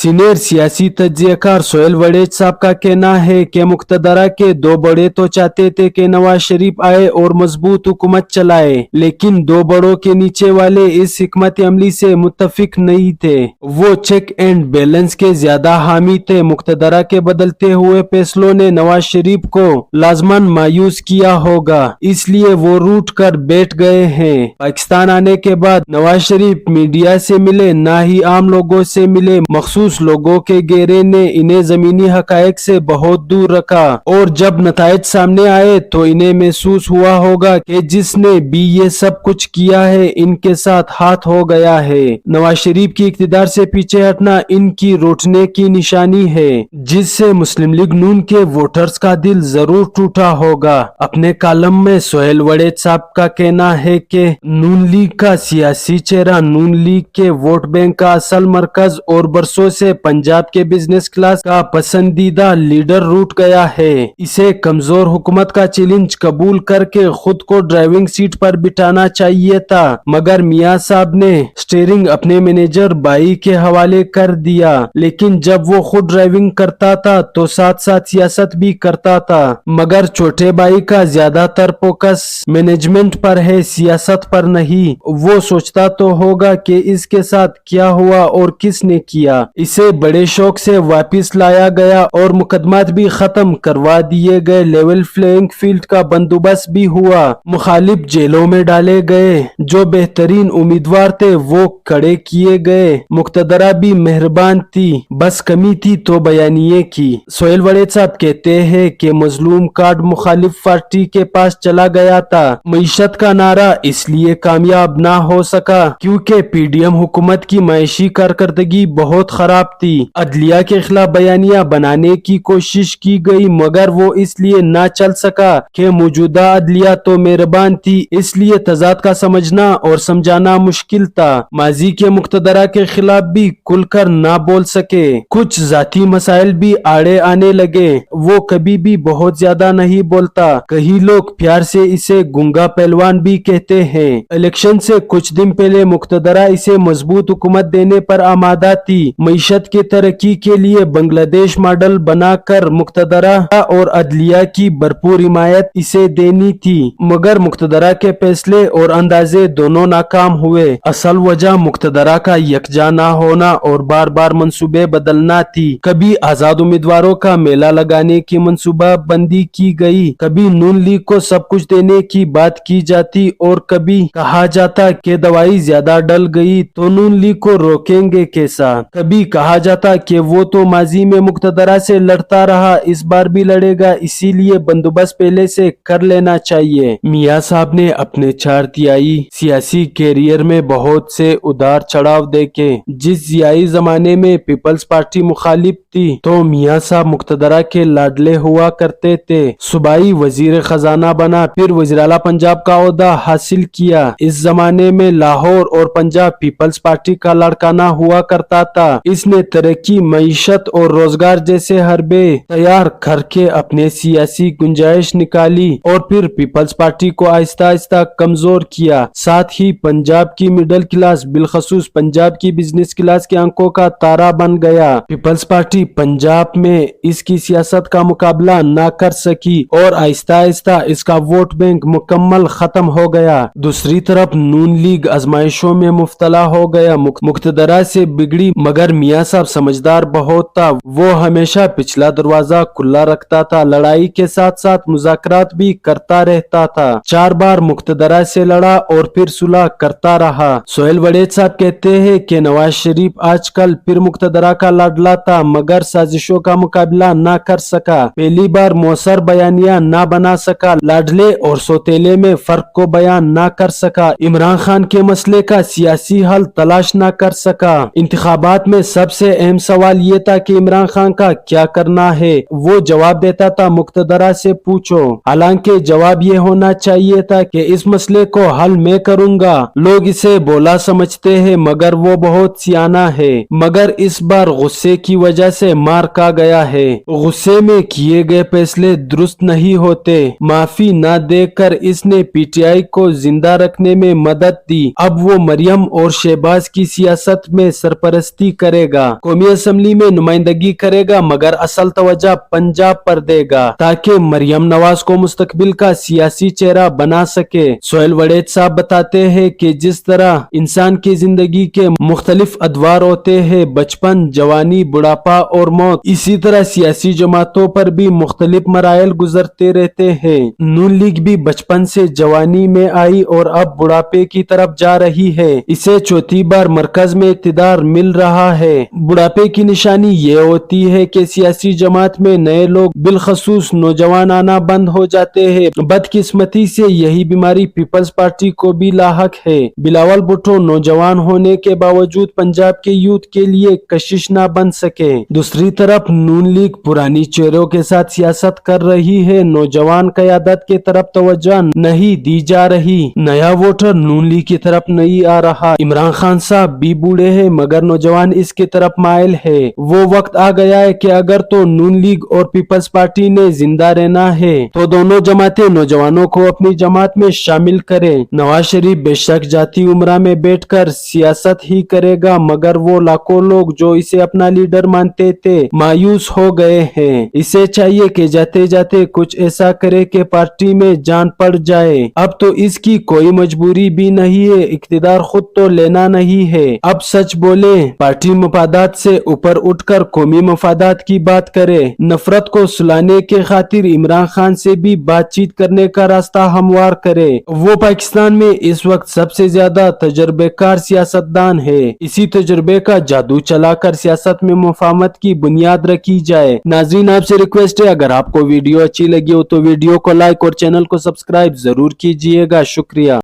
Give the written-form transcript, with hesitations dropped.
Senior सियासी तज्जियाकार सोहेल वड़ेच साहब का कहना है कि मुक्तदरा के दो बड़े तो चाहते थे कि नवाज शरीफ आए और मजबूत हुकूमत चलाए, लेकिन दो बड़ों के नीचे वाले इस हिकमत अमली से मुत्तफिक नहीं थे। वो चेक एंड बैलेंस के ज्यादा हामी थे। मुक्तदरा के बदलते हुए फैसलों ने नवाज शरीफ को लाजमन मायूस किया होगा, इसलिए वो रूठ कर बैठ गए हैं। पाकिस्तान आने के बाद नवाज शरीफ मीडिया से मिले, ना ही आम लोगों से मिले। मखसूस लोगों के घेरे ने इन्हें जमीनी हकायक से बहुत दूर रखा और जब नतायज सामने आए तो इन्हें महसूस हुआ होगा कि जिसने भी ये सब कुछ किया है इनके साथ हाथ हो गया है। नवाज शरीफ की इख्तिदार से पीछे हटना इनकी रूठने की निशानी है, जिससे मुस्लिम लीग नून के वोटर्स का दिल जरूर टूटा होगा। अपने कॉलम में सोहेल वड़ेच साहब का कहना है कि नून लीग का सियासी चेहरा नून लीग के वोट बैंक का असल मरकज और बरसों से पंजाब के बिजनेस क्लास का पसंदीदा लीडर रूठ गया है। इसे कमजोर हुकूमत का चैलेंज कबूल करके खुद को ड्राइविंग सीट पर बिठाना चाहिए था, मगर मियां साहब ने स्टीयरिंग अपने मैनेजर भाई के हवाले कर दिया। लेकिन जब वो खुद ड्राइविंग करता था तो साथ साथ सियासत भी करता था, मगर छोटे भाई का ज्यादातर फोकस मैनेजमेंट पर है, सियासत पर नहीं। वो सोचता तो होगा कि इसके साथ क्या हुआ और किसने किया। इसे बड़े शौक से वापस लाया गया और मुकदमात भी खत्म करवा दिए गए। लेवल प्लेइंग फील्ड का बंदोबस्त भी हुआ। मुखालिफ जेलों में डाले गए, जो बेहतरीन उम्मीदवार थे वो खड़े किए गए। मुक्तदरा भी मेहरबान थी, बस कमी थी तो बयानिए की। सोहेल वड़ेच साहब कहते हैं कि मजलूम कार्ड मुखालिफ पार्टी के पास चला गया था। मईशत का नारा इसलिए कामयाब ना हो सका क्योंकि पीडीएम हुकूमत की मायशी कारकर्दगी बहुत खराब थी। अदलिया के खिलाफ बयानिया बनाने की कोशिश की गई, मगर वो इसलिए ना चल सका कि मौजूदा अदलिया तो मेहरबान थी, इसलिए तजाद का समझना और समझाना मुश्किल था। माजी के मुक्तदरा के खिलाफ भी खुलकर ना बोल सके। कुछ जाती मसाइल भी आड़े आने लगे। वो कभी भी बहुत ज्यादा नहीं बोलता। कई लोग प्यार से इसे गुंगा पहलवान भी कहते हैं। इलेक्शन से कुछ दिन पहले मुक्तदरा इसे मजबूत हुकूमत देने पर आमादा थी। मईशत की तरक्की के लिए बांग्लादेश मॉडल बनाकर मुक्तदरा और अदलिया की भरपूर हिमायत इसे देनी थी, मगर मुक्तदरा के फैसले और अंदाजे दोनों नाकाम हुए। असल वजह मुक्तदरा का यकजा ना होना और बार बार मंसूबे बदलना थी। कभी आजाद उम्मीदवारों का मेला लगाने की मंसूबा बंदी की गई, कभी नून लीग को सब कुछ देने की बात की जाती और कभी कहा जाता कि दवाई ज्यादा डल गई तो नून लीग को रोकेंगे कैसा। कभी कहा जाता कि वो तो माजी में मुक्तदरा से लड़ता रहा, इस बार भी लड़ेगा, इसीलिए बंदोबस्त पहले से कर लेना चाहिए। मियां साहब ने अपने 4 तिहाई सियासी कैरियर में बहुत से उतार चढ़ाव देखे। जिस जियाई जमाने में पीपल्स पार्टी मुखालिफ थी तो मियां साहब मुक्तदरा के लाडले हुआ करते थे। सूबाई वजीर खजाना बना, फिर वज़ीर-ए-आला पंजाब का ओहदा हासिल किया। इस जमाने में लाहौर और पंजाब पीपल्स पार्टी का लड़काना हुआ करता था। इसने तरक्की, मईशत और रोजगार जैसे हरबे तैयार करके अपने सियासी गुंजाइश निकाली और फिर पीपल्स पार्टी को आहिस्ता आहिस्ता कमजोर किया। साथ ही पंजाब की मिडिल क्लास, बिलखसूस पंजाब की बिजनेस क्लास के आंखों का तारा बन गया। पीपल्स पार्टी पंजाब में इसकी सियासत का मुकाबला ना कर सकी और आहिस्ता आहिस्ता इसका वोट बैंक मुकम्मल खत्म हो गया। दूसरी तरफ नून लीग आजमाइशों में मुब्तला हो गया। मुक्तदरा से बिगड़ी, मगर मियां साहब समझदार बहुत था। वो हमेशा पिछला दरवाजा खुला रखता था। लड़ाई के साथ साथ मुज़ाकरात भी करता रहता था। 4 बार मुक्तदरा से लड़ा और फिर सुलह करता रहा। सोहेल वड़ेच साहब कहते हैं कि नवाज शरीफ आजकल फिर मुक्तदरा का लाडला था, मगर साजिशों का मुकाबला ना कर सका। पहली बार मौसर बयानिया ना बना सका। लाडले और सौतेले में फर्क को बयान ना कर सका। इमरान खान के मसले का सियासी हल तलाश ना कर सका। इंतखाबात में सबसे अहम सवाल ये था कि इमरान खान का क्या करना है। वो जवाब देता था मुक्तदरा से पूछो। हालांकि जवाब ये होना चाहिए था कि इस मसले को हल मैं करूंगा। लोग इसे बोला समझते हैं, मगर वो बहुत सियाना है। मगर इस बार गुस्से की वजह से मार खा गया है। गुस्से में किए गए फैसले दुरुस्त नहीं होते। माफी न देकर इसने पीटीआई को जिंदा रखने में मदद दी। अब वो मरियम और शहबाज की सियासत में सरपरस्ती करेगा। करेगा, कौमी असम्बली में नुमाइंदगी करेगा, मगर असल तवज्जो पंजाब पर देगा ताकि मरियम नवाज को मुस्तकबिल का सियासी चेहरा बना सके। सोहेल वड़ेच साहब बताते हैं कि जिस तरह इंसान की जिंदगी के मुख्तलिफ अदवार होते हैं, बचपन, जवानी, बुढ़ापा और मौत, इसी तरह सियासी जमातों पर भी मुख्तलिफ मराइल गुजरते रहते हैं। नून लीग भी बचपन से जवानी में आई और अब बुढ़ापे की तरफ जा रही है। इसे चौथी बार मरकज में इक़्तिदार मिल रहा है। बुढ़ापे की निशानी ये होती है कि सियासी जमात में नए लोग बिलखसूस नौजवान आना बंद हो जाते हैं। बदकिस्मती से यही बीमारी पीपल्स पार्टी को भी लाहक है। बिलावल भुट्टो नौजवान होने के बावजूद पंजाब के यूथ के लिए कशिश न बन सके। दूसरी तरफ नून लीग पुरानी चेहरों के साथ सियासत कर रही है। नौजवान क़यादत के तरफ तवज्जो नहीं दी जा रही। नया वोटर नून लीग की तरफ नहीं आ रहा। इमरान खान साहब भी बूढ़े हैं मगर नौजवान इसकी तरफ माइल है। वो वक्त आ गया है कि अगर तो नून लीग और पीपल्स पार्टी ने जिंदा रहना है तो दोनों जमातें नौजवानों को अपनी जमात में शामिल करें। नवाज शरीफ बेशक जाती उम्रा में बैठकर सियासत ही करेगा, मगर वो लाखों लोग जो इसे अपना लीडर मानते थे मायूस हो गए हैं। इसे चाहिए कि जाते जाते कुछ ऐसा करे कि पार्टी में जान पड़ जाए। अब तो इसकी कोई मजबूरी भी नहीं है, इक़्तिदार खुद तो लेना नहीं है। अब सच बोले, पार्टी मफादात से ऊपर उठकर कौमी मफादात की बात करे। नफरत को सुलाने के खातिर इमरान खान से भी बातचीत करने का रास्ता हमवार करे। वो पाकिस्तान में इस वक्त सबसे ज्यादा तजर्बेकार सियासतदान है। इसी तजुर्बे का जादू चलाकर सियासत में मुफाहमत की बुनियाद रखी जाए। नाज़रीन, आपसे रिक्वेस्ट है, अगर आपको वीडियो अच्छी लगी हो तो वीडियो को लाइक और चैनल को सब्सक्राइब जरूर कीजिएगा। शुक्रिया।